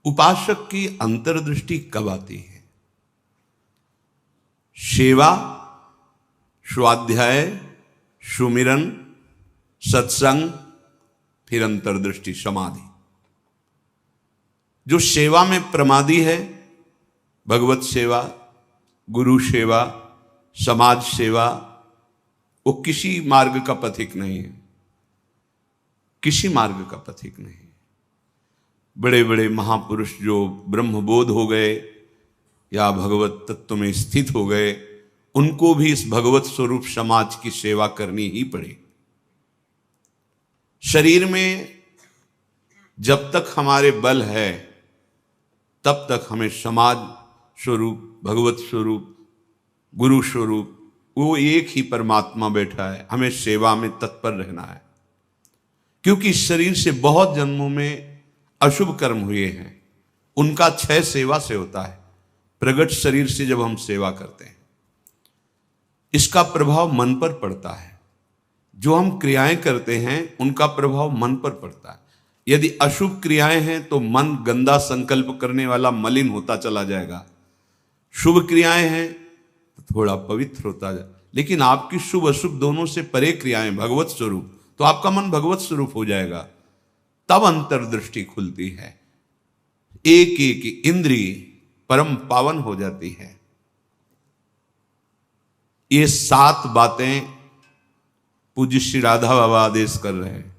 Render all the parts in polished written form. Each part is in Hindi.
उपासक की अंतर्दृष्टि कब आती है? सेवा, स्वाध्याय, सुमिरन, सत्संग, फिर अंतर्दृष्टि समाधि। जो सेवा में प्रमादी है, भगवत सेवा, गुरु सेवा, समाज सेवा, वो किसी मार्ग का पथिक नहीं है, किसी मार्ग का पथिक नहीं। बड़े बड़े महापुरुष जो ब्रह्मबोध हो गए या भगवत तत्व में स्थित हो गए, उनको भी इस भगवत स्वरूप समाज की सेवा करनी ही पड़ी। शरीर में जब तक हमारे बल है तब तक हमें समाज स्वरूप, भगवत स्वरूप, गुरु स्वरूप, वो एक ही परमात्मा बैठा है, हमें सेवा में तत्पर रहना है। क्योंकि इस शरीर से बहुत जन्मों में अशुभ कर्म हुए हैं, उनका क्षय सेवा से होता है। प्रगट शरीर से जब हम सेवा करते हैं, इसका प्रभाव मन पर पड़ता है। जो हम क्रियाएं करते हैं उनका प्रभाव मन पर पड़ता है। यदि अशुभ क्रियाएं हैं तो मन गंदा संकल्प करने वाला मलिन होता चला जाएगा। शुभ क्रियाएं हैं तो थोड़ा पवित्र होता जाए। लेकिन आपकी शुभ अशुभ दोनों से परे क्रियाएं भगवत स्वरूप, तो आपका मन भगवत स्वरूप हो जाएगा। तब अंतर्दृष्टि खुलती है, एक एक इंद्रिय परम पावन हो जाती है। ये 7 बातें पूज्य श्री राधा बाबा आदेश कर रहे हैं,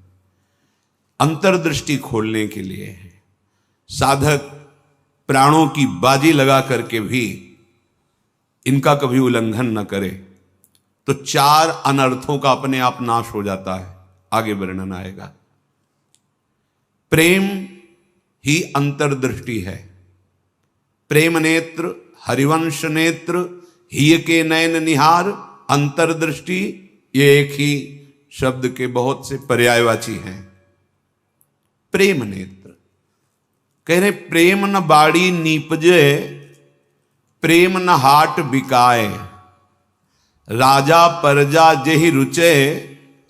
अंतर्दृष्टि खोलने के लिए है। साधक प्राणों की बाजी लगा करके भी इनका कभी उल्लंघन न करे तो 4 अनर्थों का अपने आप नाश हो जाता है। आगे वर्णन आएगा। प्रेम ही अंतर्दृष्टि है। प्रेम नेत्र, हरिवंश नेत्र, हिय के नयन निहार, अंतर्दृष्टि, ये एक ही शब्द के बहुत से पर्यायवाची हैं। प्रेम नेत्र कह रहे प्रेम न बाड़ी नीपजे, प्रेम न हाट बिकाए, राजा परजा जेहि रुचे,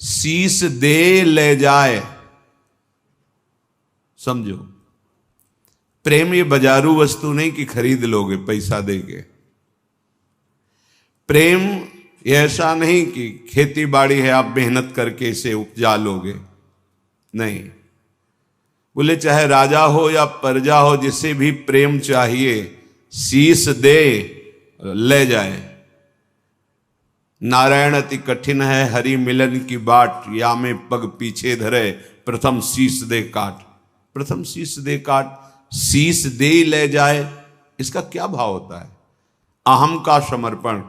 शीस दे ले जाए। समझो, प्रेम ये बाजारू वस्तु नहीं कि खरीद लोगे पैसा देके। प्रेम ये ऐसा नहीं कि खेती बाड़ी है आप मेहनत करके इसे उपजा लोगे, नहीं। बोले चाहे राजा हो या प्रजा हो, जिसे भी प्रेम चाहिए शीस दे ले जाए। नारायण अति कठिन है हरि मिलन की बाट, या में पग पीछे धरे, प्रथम शीस दे काट। प्रथम शीस दे काट, शीस दे ले जाए, इसका क्या भाव होता है? अहम का समर्पण,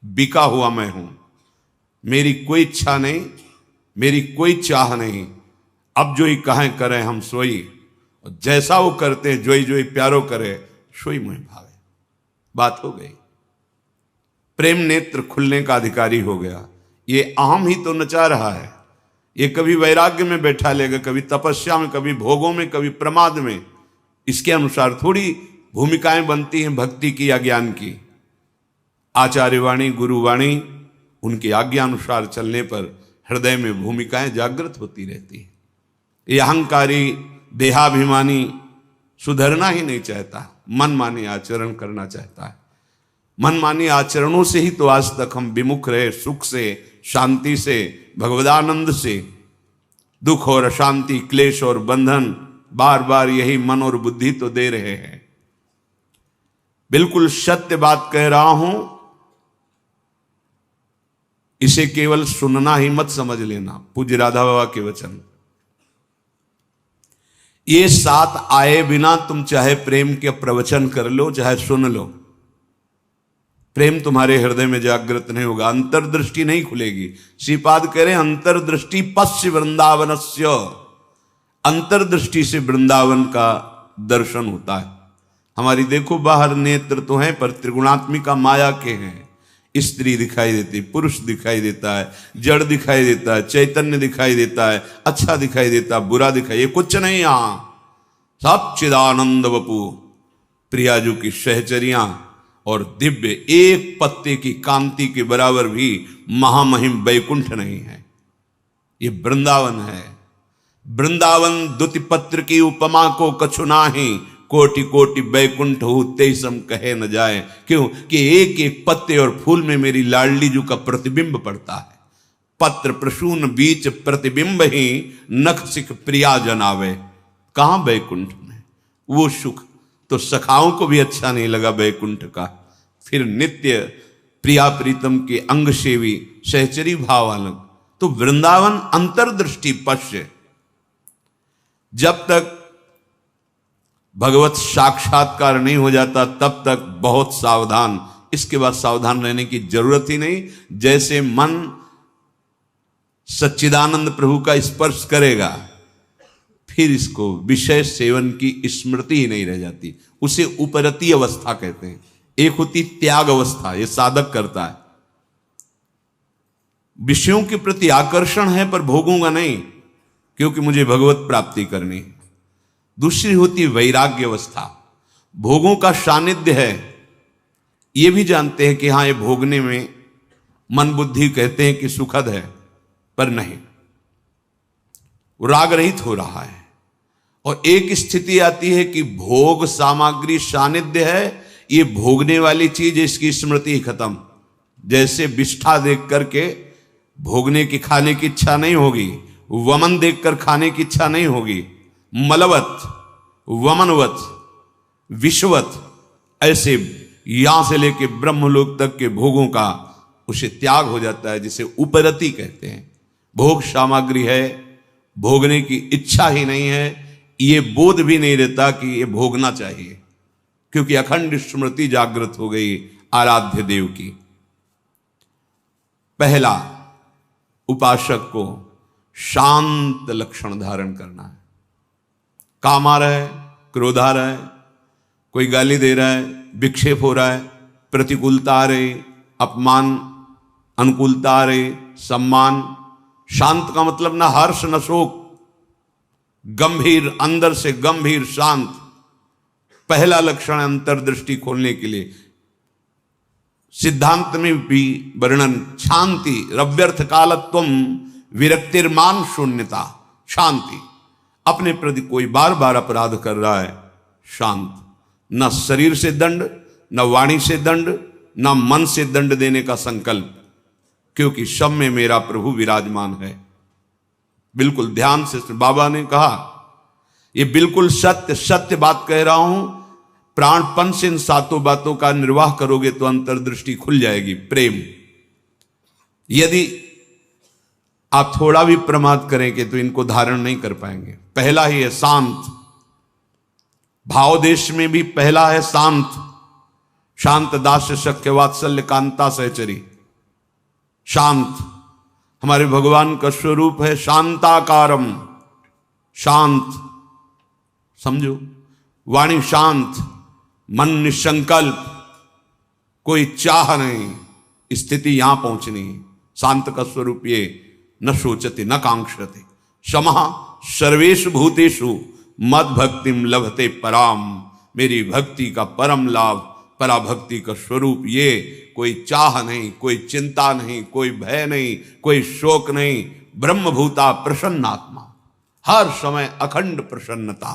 बिका हुआ मैं हूं, मेरी कोई इच्छा नहीं, मेरी कोई चाह नहीं, अब जो ही कहें करें हम सोई, और जैसा वो करते जोई जोई प्यारो करे, सोई मुझे भावे। बात हो गई। प्रेम नेत्र खुलने का अधिकारी हो गया। ये अहम ही तो नचा रहा है। ये कभी वैराग्य में बैठा लेगा, कभी तपस्या में, कभी भोगों में, कभी प्रमाद में। इसके अनुसार थोड़ी भूमिकाएं बनती हैं भक्ति की या ज्ञान की। आचार्यवाणी, गुरुवाणी, उनकी आज्ञानुसार चलने पर हृदय में भूमिकाएं जागृत होती रहती है। ये अहंकारी देहाभिमानी सुधरना ही नहीं चाहता, मनमानी आचरण करना चाहता है। मनमानी आचरणों से ही तो आज तक हम विमुख रहे, सुख से, शांति से, भगवदानंद से। दुख और अशांति, क्लेश और बंधन बार बार यही मन और बुद्धि तो दे रहे हैं। बिल्कुल सत्य बात कह रहा हूं, इसे केवल सुनना ही मत समझ लेना। पूज्य राधा बाबा के वचन, ये 7 आए बिना तुम चाहे प्रेम के प्रवचन कर लो, चाहे सुन लो, प्रेम तुम्हारे हृदय में जागृत नहीं होगा, अंतर्दृष्टि नहीं खुलेगी। श्रीपाद कह रहे अंतर्दृष्टि पश्य वृंदावनस्य, अंतर्दृष्टि से वृंदावन का दर्शन होता है। हमारी देखो बाहर नेत्र तो हैं पर त्रिगुणात्मिका माया के हैं। स्त्री दिखाई देती, पुरुष दिखाई देता है, जड़ दिखाई देता है, चैतन्य दिखाई देता है, अच्छा दिखाई देता है, बुरा दिखाई, ये कुछ नहीं। यहां सब चिदानंद वपु, प्रियाजू की सहचरियां और दिव्य एक पत्ते की कांति के बराबर भी महामहिम वैकुंठ नहीं है। ये वृंदावन है। वृंदावन द्युति पत्र की उपमा को कछु नाही, कोटि कोटि बैकुंठ हो तेईसम कहे न जाए। क्यों कि एक एक पत्ते और फूल में मेरी लाडली जू का प्रतिबिंब पड़ता है। पत्र प्रसून बीच प्रतिबिंब ही नख सिख प्रिया जनावे। कहां बैकुंठ में वो सुख तो सखाओं को भी अच्छा नहीं लगा बैकुंठ का। फिर नित्य प्रिया प्रीतम के अंग सेवी सहचरी भाव अलग। तो वृंदावन अंतर्दृष्टि पश्य। जब तक भगवत साक्षात्कार नहीं हो जाता तब तक बहुत सावधान। इसके बाद सावधान रहने की जरूरत ही नहीं। जैसे मन सच्चिदानंद प्रभु का स्पर्श करेगा फिर इसको विषय सेवन की स्मृति ही नहीं रह जाती। उसे उपरती अवस्था कहते हैं। एक होती त्याग अवस्था, ये साधक करता है, विषयों के प्रति आकर्षण है पर भोगूंगा नहीं क्योंकि मुझे भगवत प्राप्ति करनी है। दूसरी होती वैराग्य अवस्था, भोगों का सानिध्य है, ये भी जानते हैं कि हाँ ये भोगने में मन बुद्धि कहते हैं कि सुखद है पर नहीं, वो राग रहित हो रहा है। और एक स्थिति आती है कि भोग सामग्री सानिध्य है, ये भोगने वाली चीज इसकी स्मृति खत्म। जैसे विष्ठा देख करके भोगने की खाने की इच्छा नहीं होगी, वमन देखकर खाने की इच्छा नहीं होगी। मलवत वमनवत विश्ववत ऐसे यहां से लेके ब्रह्मलोक तक के भोगों का उसे त्याग हो जाता है, जिसे उपरति कहते हैं। भोग सामग्री है, भोगने की इच्छा ही नहीं है, ये बोध भी नहीं रहता कि ये भोगना चाहिए क्योंकि अखंड स्मृति जागृत हो गई आराध्य देव की। पहला उपासक को शांत लक्षण धारण करना है। काम आ रहा है, क्रोध आ रहा है, कोई गाली दे रहा है, विक्षेप हो रहा है, प्रतिकूलता आ रही, अपमान अनुकूलता आ रही, सम्मान। शांत का मतलब ना हर्ष न शोक, गंभीर, अंदर से गंभीर शांत। पहला लक्षण अंतर्दृष्टि खोलने के लिए सिद्धांत में भी वर्णन शांति, रव्यर्थ कालत्वम विरक्तिर्मान शून्यता। शांति, अपने प्रति कोई बार बार अपराध कर रहा है, शांत। न शरीर से दंड, न वाणी से दंड, न मन से दंड देने का संकल्प, क्योंकि सब में मेरा प्रभु विराजमान है। बिल्कुल ध्यान से बाबा ने कहा, ये बिल्कुल सत्य सत्य बात कह रहा हूं। प्राणपन से इन सातों बातों का निर्वाह करोगे तो अंतर्दृष्टि खुल जाएगी। प्रेम, यदि आप थोड़ा भी प्रमाद करेंगे तो इनको धारण नहीं कर पाएंगे। पहला ही है शांत, भाव देश में भी पहला है शांत। शांत दास्य सख्य वात्सल्य कांता सहचरी। शांत हमारे भगवान का स्वरूप है, शांताकारम, शांत। समझो, वाणी शांत, मन निसंकल्प, कोई चाह नहीं, स्थिति यहां पहुंचनी। शांत का स्वरूप ये, न सोचते न कांक्षते, समः सर्वेषु भूतेषु मद भक्तिम लभते पराम। मेरी भक्ति का परम लाभ, पराभक्ति का स्वरूप ये। कोई चाह नहीं, कोई चिंता नहीं, कोई भय नहीं, कोई शोक नहीं। ब्रह्मभूता प्रसन्नात्मा, हर समय अखंड प्रसन्नता।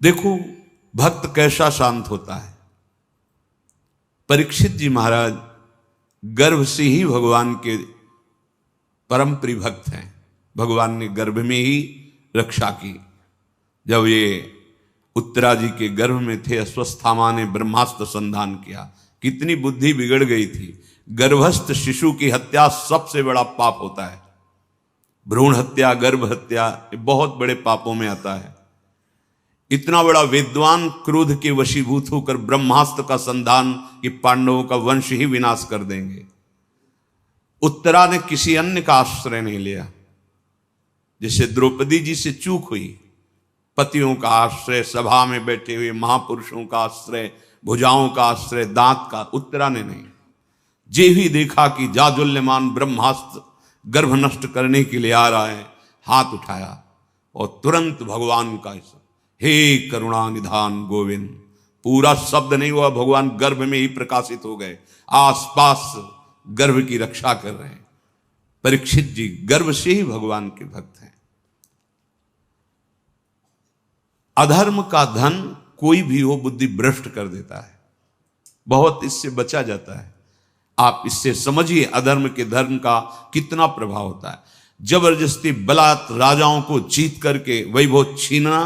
देखो भक्त कैसा शांत होता है। परीक्षित जी महाराज गर्भ से ही भगवान के परम प्रिय भक्त हैं। भगवान ने गर्भ में ही रक्षा की। जब ये उत्तरा जी के गर्भ में थे, अश्वस्थामा ने ब्रह्मास्त्र संधान किया। कितनी बुद्धि बिगड़ गई थी। गर्भस्थ शिशु की हत्या सबसे बड़ा पाप होता है। भ्रूण हत्या, गर्भ हत्या, ये बहुत बड़े पापों में आता है। इतना बड़ा विद्वान क्रोध के वशीभूत होकर ब्रह्मास्त्र का संधान कि पांडवों का वंश ही विनाश कर देंगे। उत्तरा ने किसी अन्य का आश्रय नहीं लिया। जैसे द्रौपदी जी से चूक हुई, पतियों का आश्रय, सभा में बैठे हुए महापुरुषों का आश्रय, भुजाओं का आश्रय, दांत का, उत्तरा ने नहीं। जे ही देखा कि जाजुल्यमान ब्रह्मास्त्र गर्भ नष्ट करने के लिए आ रहा है, हाथ उठाया और तुरंत भगवान का हे करुणा निधान गोविंद। पूरा शब्द नहीं हुआ, भगवान गर्भ में ही प्रकाशित हो गए, आसपास गर्भ की रक्षा कर रहे हैं। परीक्षित जी गर्भ से ही भगवान के भक्त हैं। अधर्म का धन कोई भी हो बुद्धि भ्रष्ट कर देता है, बहुत इससे बचा जाता है। आप इससे समझिए अधर्म के धर्म का कितना प्रभाव होता है। जबरदस्ती बलात् राजाओं को जीत करके वैभव छीनना,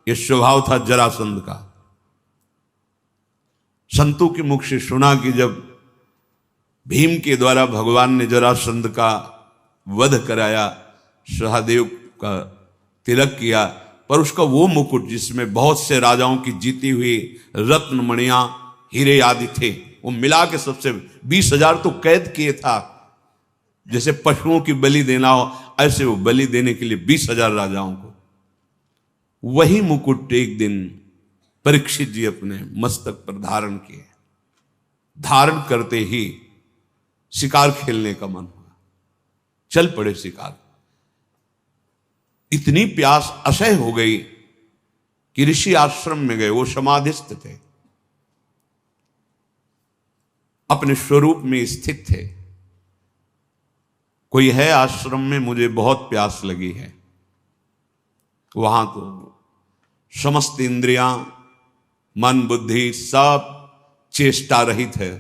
यह स्वभाव था जरासंध का। संतों के मुख से सुना कि जब भीम के द्वारा भगवान ने जरासंध का वध कराया, सहदेव का तिलक किया, पर उसका वो मुकुट जिसमें बहुत से राजाओं की जीती हुई रत्न मणियां हीरे आदि थे, वो मिला के सबसे 20,000 तो कैद किए था। जैसे पशुओं की बलि देना हो, ऐसे वो बलि देने के लिए 20,000 राजाओं को। वही मुकुट एक दिन परीक्षित जी अपने मस्तक पर धारण किए। धारण करते ही शिकार खेलने का मन हुआ, चल पड़े शिकार। इतनी प्यास असह्य हो गई कि ऋषि आश्रम में गए। वो समाधिस्थ थे, अपने स्वरूप में स्थित थे। कोई है आश्रम में, मुझे बहुत प्यास लगी है। वहां तो समस्त इंद्रियां, मन, बुद्धि सब चेष्टा रहित है,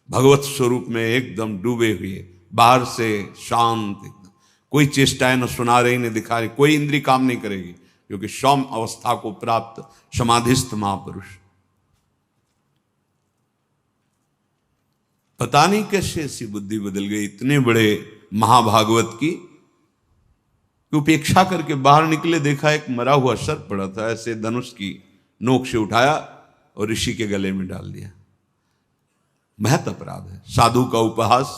भगवत स्वरूप में एकदम डूबे हुए, बाहर से शांत, कोई चेष्टाएं न सुना रही न दिखा रही, कोई इंद्री काम नहीं करेगी, क्योंकि सौम्य अवस्था को प्राप्त समाधिस्थ महापुरुष। पता नहीं कैसे ऐसी बुद्धि बदल गई इतने बड़े महाभागवत की। उपेक्षा करके बाहर निकले, देखा एक मरा हुआ सर्प पड़ा था, ऐसे धनुष की नोक से उठाया और ऋषि के गले में डाल दिया। महत अपराध है। साधु का उपहास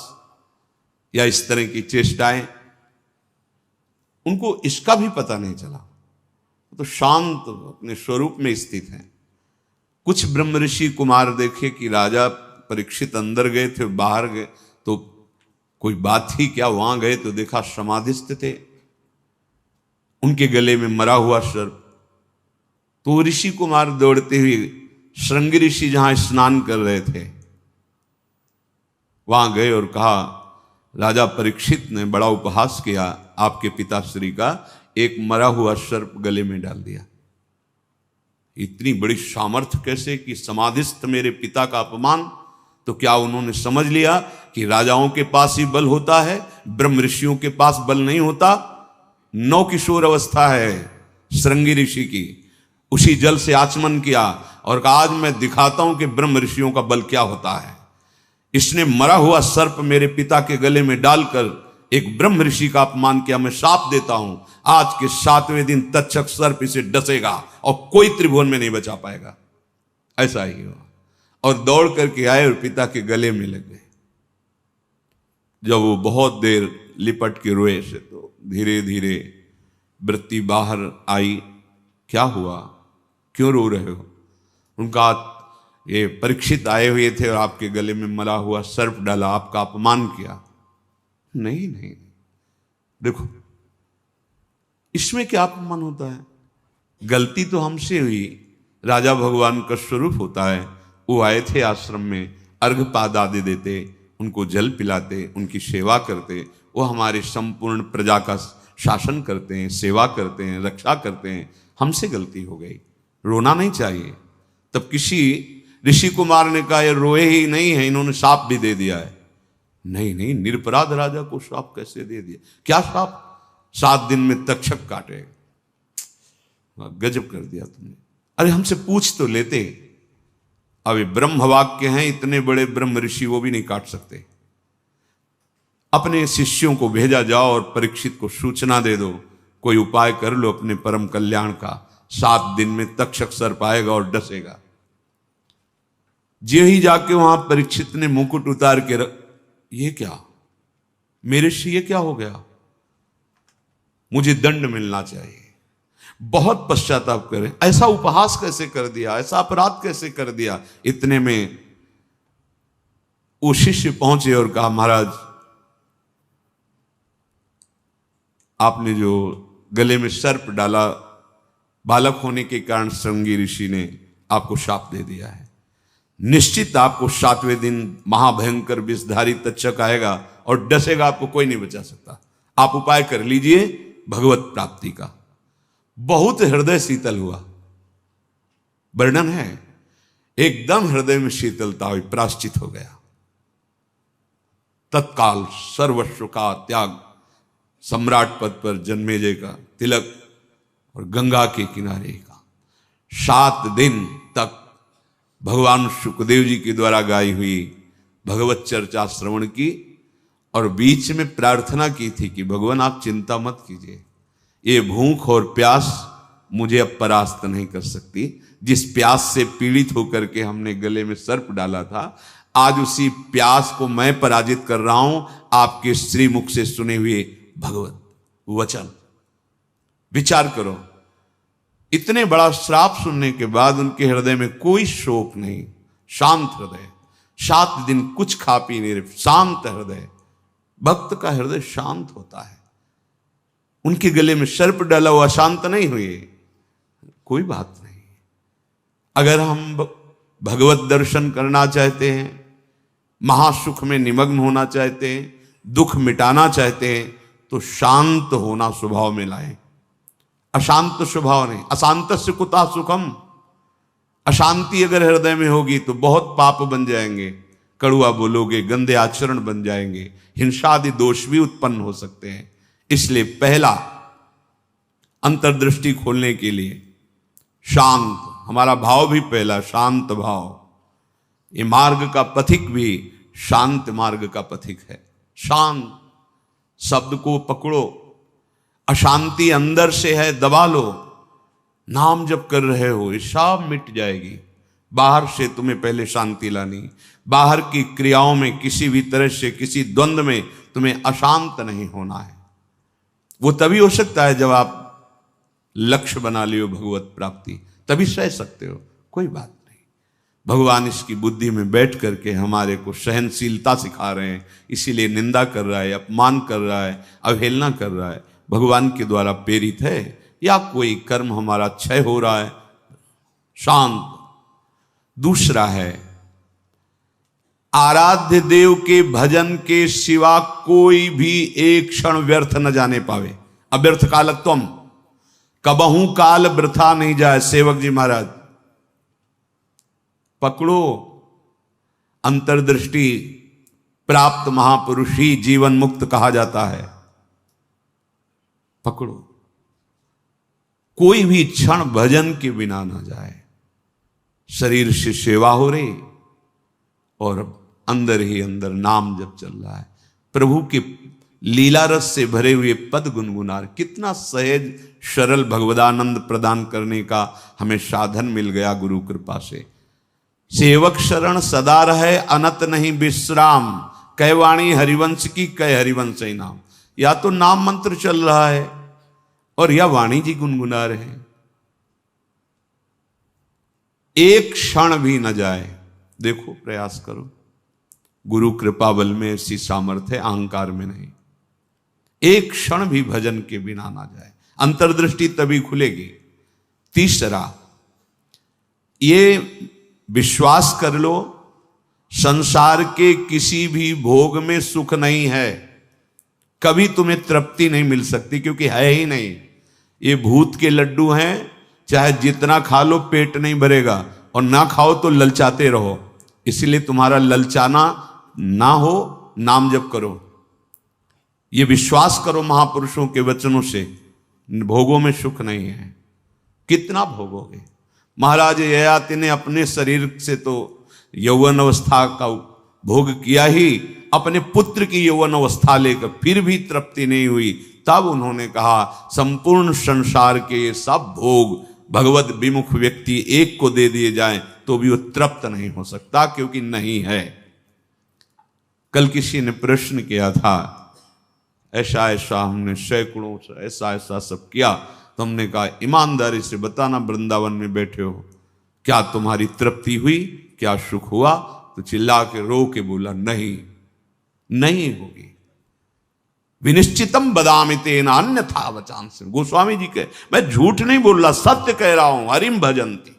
या इस तरह की चेष्टाएं, उनको इसका भी पता नहीं चला, तो शांत अपने स्वरूप में स्थित हैं। कुछ ब्रह्म ऋषि कुमार देखे कि राजा परीक्षित अंदर गए थे, बाहर गए तो कोई बात ही क्या, वहां गए तो देखा समाधिस्थ थे, उनके गले में मरा हुआ सर्प। तो ऋषि कुमार दौड़ते हुए श्रृंगी ऋषि जहां स्नान कर रहे थे वहां गए और कहा, राजा परीक्षित ने बड़ा उपहास किया आपके पिताश्री का, एक मरा हुआ सर्प गले में डाल दिया। इतनी बड़ी सामर्थ्य कैसे कि समाधिस्थ मेरे पिता का अपमान। तो क्या उन्होंने समझ लिया कि राजाओं के पास ही बल होता है, ब्रह्म ऋषियों के पास बल नहीं होता? नौ किशोर अवस्था है श्रृंगी ऋषि की, उसी जल से आचमन किया और कहा आज मैं दिखाता हूं कि ब्रह्म ऋषियों का बल क्या होता है। इसने मरा हुआ सर्प मेरे पिता के गले में डालकर एक ब्रह्म ऋषि का अपमान किया। मैं शाप देता हूं, आज के 7वें दिन तक्षक सर्प इसे डसेगा और कोई त्रिभुवन में नहीं बचा पाएगा। ऐसा ही हुआ और दौड़ करके आए और पिता के गले में लग गए। जब वो बहुत देर लिपट के रोए से तो धीरे धीरे वृत्ति बाहर आई। क्या हुआ, क्यों रो रहे हो? उनका ये परीक्षित आए हुए थे और आपके गले में मरा हुआ सर्प डाला, आपका अपमान किया। नहीं नहीं, देखो इसमें क्या अपमान होता है? गलती तो हमसे हुई, राजा भगवान का स्वरूप होता है। वो आए थे आश्रम में, अर्घपाद आदि देते, उनको जल पिलाते, उनकी सेवा करते, वो हमारे संपूर्ण प्रजा का शासन करते हैं, सेवा करते हैं, रक्षा करते हैं। हमसे गलती हो गई, रोना नहीं चाहिए। तब किसी ऋषि कुमार ने कहा ये रोए ही नहीं है, इन्होंने शाप भी दे दिया है। नहीं नहीं, निरपराध राजा को शाप कैसे दे दिया? क्या शाप? 7 दिन में तक्षक काटेगा। गजब कर दिया तुमने। अरे हमसे पूछ तो लेते। अब ये ब्रह्म वाक्य हैं, इतने बड़े ब्रह्म ऋषि वो भी नहीं काट सकते। अपने शिष्यों को भेजा जाओ और परीक्षित को सूचना दे दो, कोई उपाय कर लो अपने परम कल्याण का। 7 दिन में तक्षक सर्प आएगा और डसेगा। जे ही जाके वहां परीक्षित ने मुकुट उतार के ये क्या मेरे से, ये क्या हो गया? मुझे दंड मिलना चाहिए। बहुत पश्चाताप करें, ऐसा उपहास कैसे कर दिया, ऐसा अपराध कैसे कर दिया। इतने में वो शिष्य पहुंचे और कहा महाराज आपने जो गले में सर्प डाला, बालक होने के कारण श्रृंगी ऋषि ने आपको शाप दे दिया है। निश्चित आपको 7वें दिन महाभयंकर विषधारी तक्षक आएगा और डसेगा, आपको कोई नहीं बचा सकता। आप उपाय कर लीजिए भगवत प्राप्ति का। बहुत हृदय शीतल हुआ। वर्णन है। एकदम हृदय में शीतलता हुई, प्राश्चित हो गया। तत्काल सर्वस्व का त्याग, सम्राट पद पर जन्मेजय का तिलक और गंगा के किनारे का। 7 दिन तक भगवान शुकदेव जी के द्वारा गाई हुई भगवत चर्चा श्रवण की और बीच में प्रार्थना की थी कि भगवान आप चिंता मत कीजिए, ये भूख और प्यास मुझे अब परास्त नहीं कर सकती। जिस प्यास से पीड़ित होकर के हमने गले में सर्प डाला था, आज उसी प्यास को मैं पराजित कर रहा हूं आपके श्रीमुख से सुने हुए भगवत वचन। विचार करो, इतने बड़ा श्राप सुनने के बाद उनके हृदय में कोई शोक नहीं, शांत हृदय। 7 दिन कुछ खा पी नहीं रहे, शांत हृदय। भक्त का हृदय शांत होता है। उनके गले में सर्प डाला हुआ शांत नहीं हुए, कोई बात नहीं। अगर हम भगवत दर्शन करना चाहते हैं, महासुख में निमग्न होना चाहते हैं, दुख मिटाना चाहते हैं, तो शांत होना स्वभाव में लाएं। अशांत स्वभाव नहीं। अशांतस्य कुतः सुखम। अशांति अगर हृदय में होगी तो बहुत पाप बन जाएंगे, कड़ुआ बोलोगे, गंदे आचरण बन जाएंगे, हिंसा आदि दोष भी उत्पन्न हो सकते हैं। इसलिए पहला अंतर्दृष्टि खोलने के लिए शांत, हमारा भाव भी पहला शांत भाव। ये मार्ग का पथिक भी शांत मार्ग का पथिक है। शांत शब्द को पकड़ो, अशांति अंदर से है दबा लो। नाम जब कर रहे हो ये सब मिट जाएगी। बाहर से तुम्हें पहले शांति लानी, बाहर की क्रियाओं में किसी भी तरह से किसी द्वंद्व में तुम्हें अशांत नहीं होना है। वो तभी हो सकता है जब आप लक्ष्य बना लियो भगवत प्राप्ति, तभी सह सकते हो, कोई बात नहीं। भगवान इसकी बुद्धि में बैठ करके हमारे को सहनशीलता सिखा रहे हैं, इसीलिए निंदा कर रहा है, अपमान कर रहा है, अवहेलना कर रहा है। भगवान के द्वारा प्रेरित है या कोई कर्म हमारा क्षय हो रहा है, शांत। दूसरा है आराध्य देव के भजन के सिवा कोई भी एक क्षण व्यर्थ न जाने पावे। अव्यर्थ कालत्वम, कबहू काल वृथा नहीं जाए। सेवक जी महाराज पकड़ो, अंतर्दृष्टि प्राप्त महापुरुष ही जीवन मुक्त कहा जाता है। पकड़ो, कोई भी क्षण भजन के बिना ना जाए। शरीर से सेवा हो रही और अंदर ही अंदर नाम जब चल रहा है, प्रभु के लीला रस से भरे हुए पद गुनगुना। कितना सहज सरल भगवदानंद प्रदान करने का हमें साधन मिल गया गुरु कृपा से। सेवक शरण सदा रहे, अनत नहीं विश्राम। कह वाणी हरिवंश की, कह हरिवंश ही नाम। या तो नाम मंत्र चल रहा है और या वाणी जी गुनगुना रहे हैं, एक क्षण भी न जाए। देखो, प्रयास करो। गुरु कृपा बल में ऐसी सामर्थ्य, अहंकार में नहीं। एक क्षण भी भजन के बिना ना जाए, अंतर्दृष्टि तभी खुलेगी। तीसरा, ये विश्वास कर लो, संसार के किसी भी भोग में सुख नहीं है। कभी तुम्हें तृप्ति नहीं मिल सकती, क्योंकि है ही नहीं। ये भूत के लड्डू हैं, चाहे जितना खा लो पेट नहीं भरेगा, और ना खाओ तो ललचाते रहो। इसलिए तुम्हारा ललचाना ना हो, नाम जप करो। ये विश्वास करो महापुरुषों के वचनों से, भोगों में सुख नहीं है। कितना भोगोगे? महाराज ययाति ने अपने शरीर से तो यौवन अवस्था का भोग किया ही, अपने पुत्र की यौवन अवस्था लेकर फिर भी तृप्ति नहीं हुई। तब उन्होंने कहा, संपूर्ण संसार के सब भोग भगवत विमुख व्यक्ति एक को दे दिए जाएं तो भी वो तृप्त नहीं हो सकता, क्योंकि नहीं है। कल किसी ने प्रश्न किया था, ऐसा ऐसा हमने सैकड़ों ऐसा ऐसा सब किया, तो हमने कहा ईमानदारी से बताना, वृंदावन में बैठे हो, क्या तुम्हारी तृप्ति हुई, क्या सुख हुआ? तो चिल्ला के रो के बोला, नहीं, नहीं होगी। विनिश्चितम बदामि तेन अन्यथा वचांस। गोस्वामी जी के, मैं झूठ नहीं बोल रहा, सत्य कह रहा हूं। हरिम भजन्ति,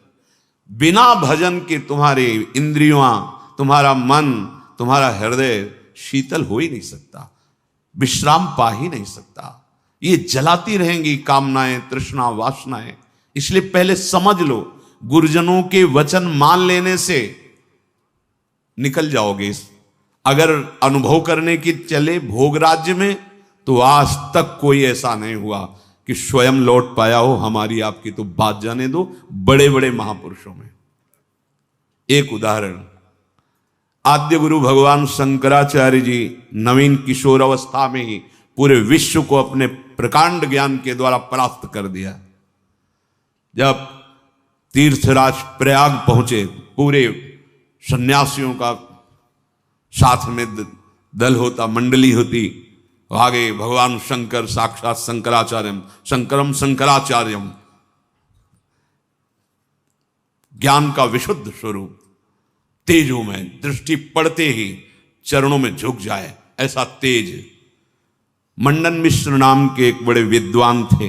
बिना भजन के तुम्हारे इंद्रियां, तुम्हारा मन, तुम्हारा हृदय शीतल हो ही नहीं सकता, विश्राम पा ही नहीं सकता। ये जलाती रहेंगी कामनाएं, तृष्णा, वासनाएं। इसलिए पहले समझ लो, गुरुजनों के वचन मान लेने से निकल जाओगे। अगर अनुभव करने की चले भोग राज्य में, तो आज तक कोई ऐसा नहीं हुआ कि स्वयं लौट पाया हो। हमारी आपकी तो बात जाने दो, बड़े बड़े महापुरुषों में। एक उदाहरण, आद्य गुरु भगवान शंकराचार्य जी नवीन किशोर अवस्था में ही पूरे विश्व को अपने प्रकांड ज्ञान के द्वारा परास्त कर दिया। जब तीर्थराज प्रयाग पहुंचे, पूरे सन्यासियों का साथ में दल होता, मंडली होती, आगे भगवान शंकर साक्षात शंकराचार्यम, शंकरम शंकराचार्यम, ज्ञान का विशुद्ध स्वरूप, तेजों में दृष्टि पड़ते ही चरणों में झुक जाए, ऐसा तेज। मंडन मिश्र नाम के एक बड़े विद्वान थे।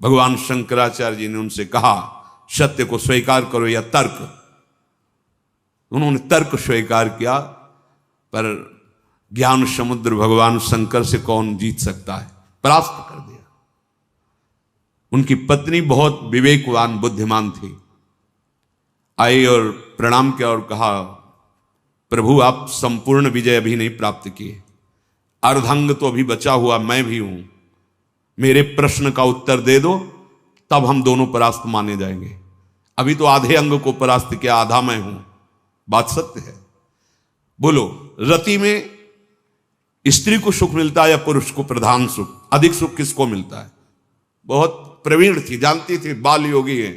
भगवान शंकराचार्य जी ने उनसे कहा, सत्य को स्वीकार करो या तर्क। उन्होंने तर्क स्वीकार किया, पर ज्ञान समुद्र भगवान शंकर से कौन जीत सकता है, परास्त कर दिया। उनकी पत्नी बहुत विवेकवान बुद्धिमान थी, आई और प्रणाम किया और कहा, प्रभु आप संपूर्ण विजय अभी नहीं प्राप्त किए, अर्धांग तो अभी बचा हुआ मैं भी हूं, मेरे प्रश्न का उत्तर दे दो, तब हम दोनों परास्त माने जाएंगे। अभी तो आधे अंग को परास्त किया, आधा मैं हूं। बात सत्य है। बोलो, रति में स्त्री को सुख मिलता है या पुरुष को प्रधान सुख? अधिक सुख किसको मिलता है? बहुत प्रवीण थी, जानती थी, बाल योगी है,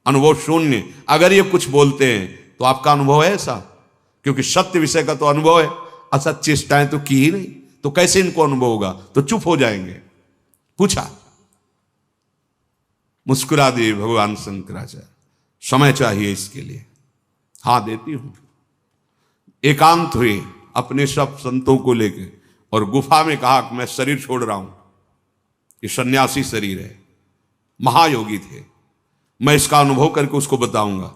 अनुभव शून्य। अगर ये कुछ बोलते हैं तो आपका अनुभव है ऐसा? क्योंकि सत्य विषय का तो अनुभव है, असत चेष्टाएं तो की ही नहीं, तो कैसे इनको अनुभव होगा? तो चुप हो जाएंगे। पूछा, मुस्कुरा दिए भगवान शंकराचार्य, समय चाहिए इसके लिए। हाँ देती हूं। एकांत हुए अपने सब संतों को लेकर और गुफा में कहा कि मैं शरीर छोड़ रहा हूं, ये सन्यासी शरीर है, महायोगी थे, मैं इसका अनुभव करके उसको बताऊंगा।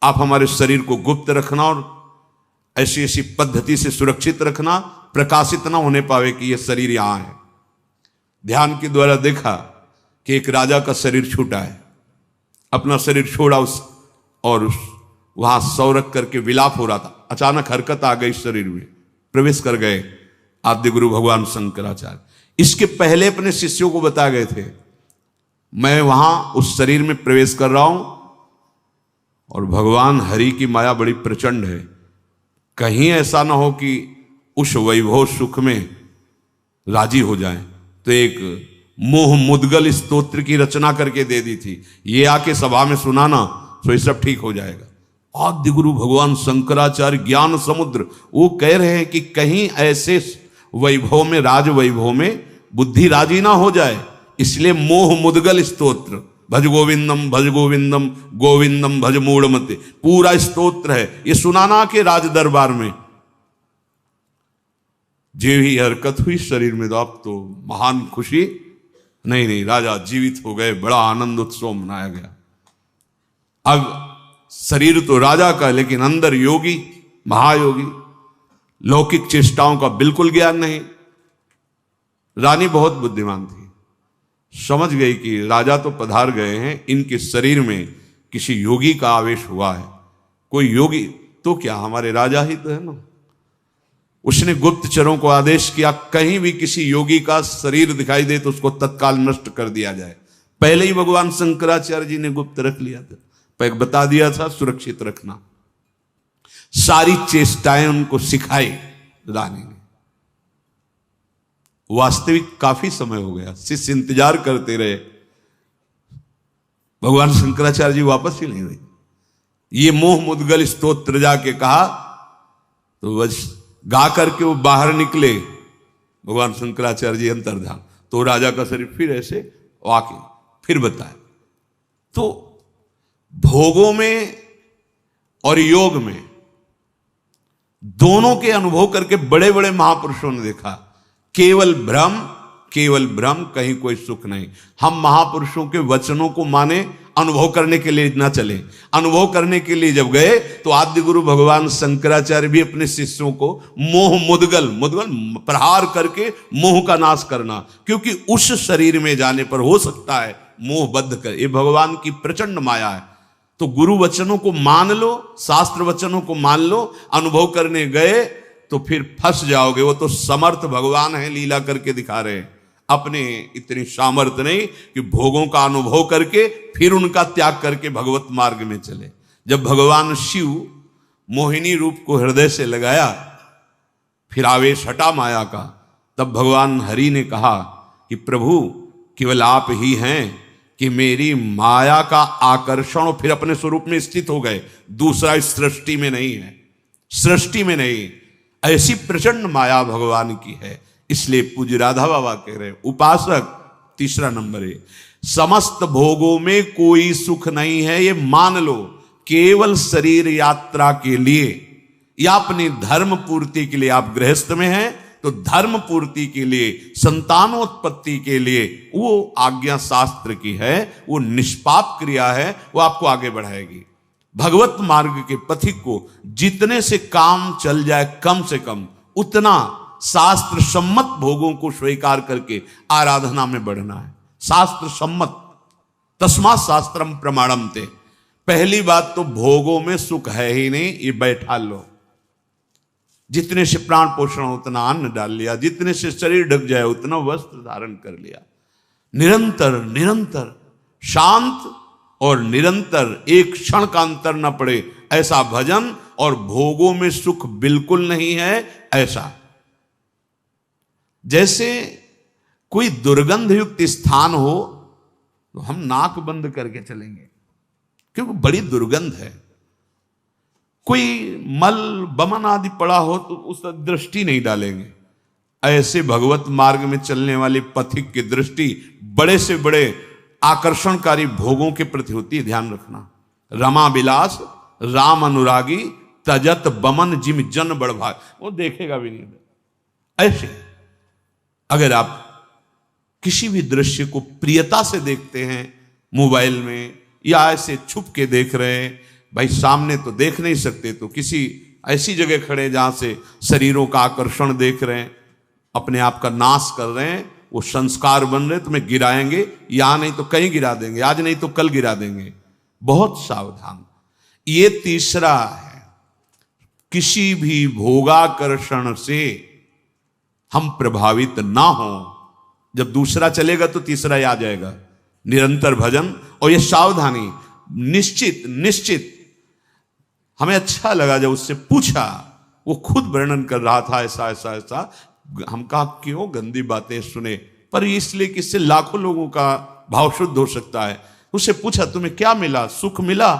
आप हमारे शरीर को गुप्त रखना और ऐसी ऐसी पद्धति से सुरक्षित रखना, प्रकाशित ना होने पावे कि यह शरीर यहां है। ध्यान के द्वारा देखा कि एक राजा का शरीर छूटा है, अपना शरीर छोड़ा और वहां सौ रख करके विलाप हो रहा था। अचानक हरकत आ गई शरीर में, प्रवेश कर गए आद्य गुरु भगवान शंकराचार्य। इसके पहले अपने शिष्यों को बता गए थे, मैं वहां उस शरीर में प्रवेश कर रहा हूं और भगवान हरि की माया बड़ी प्रचंड है, कहीं ऐसा ना हो कि उस वैभव सुख में राजी हो जाए। तो एक मोह मुद्गल स्तोत्र की रचना करके दे दी थी, ये आके सभा में सुनाना तो ये सब ठीक हो जाएगा। आद्य गुरु भगवान शंकराचार्य ज्ञान समुद्र, वो कह रहे हैं कि कहीं ऐसे वैभव में, राज वैभव में बुद्धि राजी ना हो जाए, इसलिए मोह मुद्गल स्तोत्र, भज गोविंदम गोविंदम भज मूढ़मते, पूरा स्तोत्र है, ये सुनाना के राज दरबार में। जो ही हरकत हुई शरीर में, तो अब तो महान खुशी, नहीं राजा जीवित हो गए, बड़ा आनंद उत्सव मनाया गया। अब शरीर तो राजा का, लेकिन अंदर योगी, महायोगी, लौकिक चेष्टाओं का बिल्कुल ज्ञान नहीं। रानी बहुत बुद्धिमान थी, समझ गई कि राजा तो पधार गए हैं, इनके शरीर में किसी योगी का आवेश हुआ है। कोई योगी तो क्या, हमारे राजा ही तो है ना। उसने गुप्तचरों को आदेश किया, कहीं भी किसी योगी का शरीर दिखाई दे तो उसको तत्काल नष्ट कर दिया जाए। पहले ही भगवान शंकराचार्य जी ने गुप्त रख लिया था, बता दिया था सुरक्षित रखना। सारी चेष्टाएं उनको सिखाई रानी ने। वास्तविक काफी समय हो गया, शिष्य इंतजार करते रहे, भगवान शंकराचार्य जी वापस ही नहीं हुए। ये मोह मुद्गल स्तोत्र जाके कहा तो बस गा करके वो बाहर निकले। भगवान शंकराचार्य जी अंतर्धान, तो राजा का शरीर फिर ऐसे वाकई फिर बताया। तो भोगों में और योग में दोनों के अनुभव करके बड़े बड़े महापुरुषों ने देखा, केवल भ्रम, कहीं कोई सुख नहीं। हम महापुरुषों के वचनों को माने, अनुभव करने के लिए ना चले। अनुभव करने के लिए जब गए तो आद्य गुरु भगवान शंकराचार्य भी अपने शिष्यों को मोह मुद्गल प्रहार करके मोह का नाश करना, क्योंकि उस शरीर में जाने पर हो सकता है मोहबद्ध कर, ये भगवान की प्रचंड माया है। तो गुरु वचनों को मान लो, शास्त्र वचनों को मान लो, अनुभव करने गए तो फिर फंस जाओगे। वो तो समर्थ भगवान है, लीला करके दिखा रहे हैं। अपने इतनी सामर्थ्य नहीं कि भोगों का अनुभव करके फिर उनका त्याग करके भगवत मार्ग में चले। जब भगवान शिव मोहिनी रूप को हृदय से लगाया, फिर आवेश हटा माया का, तब भगवान हरि ने कहा कि प्रभु केवल आप ही हैं कि मेरी माया का आकर्षण, और फिर अपने स्वरूप में स्थित हो गए। दूसरा इस सृष्टि में नहीं है, सृष्टि में नहीं। ऐसी प्रचंड माया भगवान की है। इसलिए पूज्य राधा बाबा कह रहे उपासक, तीसरा नंबर है, समस्त भोगों में कोई सुख नहीं है, ये मान लो। केवल शरीर यात्रा के लिए या अपनी धर्म पूर्ति के लिए आप गृहस्थ में हैं, तो धर्म पूर्ति के लिए, संतानोत्पत्ति के लिए वो आज्ञा शास्त्र की है, वो निष्पाप क्रिया है, वो आपको आगे बढ़ाएगी। भगवत मार्ग के पथिक को जितने से काम चल जाए कम से कम, उतना शास्त्र सम्मत भोगों को स्वीकार करके आराधना में बढ़ना है। शास्त्र सम्मत, तस्मात् शास्त्रम प्रमाणम ते। पहली बात तो भोगों में सुख है ही नहीं, ये बैठा लो। जितने से प्राण पोषण उतना अन्न डाल लिया, जितने से शरीर ढक जाए उतना वस्त्र धारण कर लिया। निरंतर निरंतर शांत और निरंतर, एक क्षण का अंतर न पड़े ऐसा भजन, और भोगों में सुख बिल्कुल नहीं है ऐसा। जैसे कोई दुर्गंध युक्त स्थान हो तो हम नाक बंद करके चलेंगे क्योंकि बड़ी दुर्गंध है। कोई मल बमन आदि पड़ा हो तो उस पर दृष्टि नहीं डालेंगे। ऐसे भगवत मार्ग में चलने वाले पथिक की दृष्टि बड़े से बड़े आकर्षणकारी भोगों के प्रति होती है, ध्यान रखना। रमा विलास राम अनुरागी तजत बमन जिम जन बड़भाग, वो देखेगा भी नहीं। ऐसे अगर आप किसी भी दृश्य को प्रियता से देखते हैं मोबाइल में, या ऐसे छुप के देख रहे हैं, भाई सामने तो देख नहीं सकते, तो किसी ऐसी जगह खड़े जहां से शरीरों का आकर्षण देख रहे हैं, अपने आप का नाश कर रहे हैं, वो संस्कार बन रहे, तुम्हें गिराएंगे, यहां नहीं तो कहीं गिरा देंगे, आज नहीं तो कल गिरा देंगे। बहुत सावधान। ये तीसरा है, किसी भी भोगाकर्षण से हम प्रभावित ना हो। जब दूसरा चलेगा तो तीसरा ही आ जाएगा। निरंतर भजन और ये सावधानी, निश्चित निश्चित। हमें अच्छा लगा जब उससे पूछा, वो खुद वर्णन कर रहा था ऐसा ऐसा ऐसा। हम कहा क्यों गंदी बातें सुने, पर इसलिए कि इससे लाखों लोगों का भाव शुद्ध हो सकता है। उससे पूछा तुम्हें क्या मिला, सुख मिला?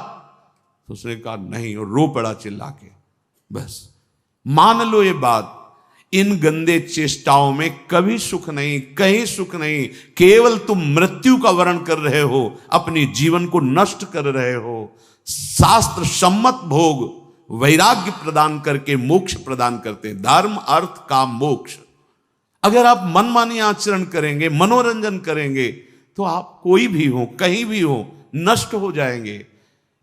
तो उसने कहा नहीं, और रो पड़ा चिल्ला के। बस मान लो ये बात, इन गंदे चेष्टाओं में कभी सुख नहीं, कहीं सुख नहीं। केवल तुम मृत्यु का वर्ण कर रहे हो, अपनी जीवन को नष्ट कर रहे हो। शास्त्र सम्मत भोग वैराग्य प्रदान करके मोक्ष प्रदान करते हैं, धर्म अर्थ काम मोक्ष। अगर आप मनमानी आचरण करेंगे, मनोरंजन करेंगे, तो आप कोई भी हो, कहीं भी हो, नष्ट हो जाएंगे।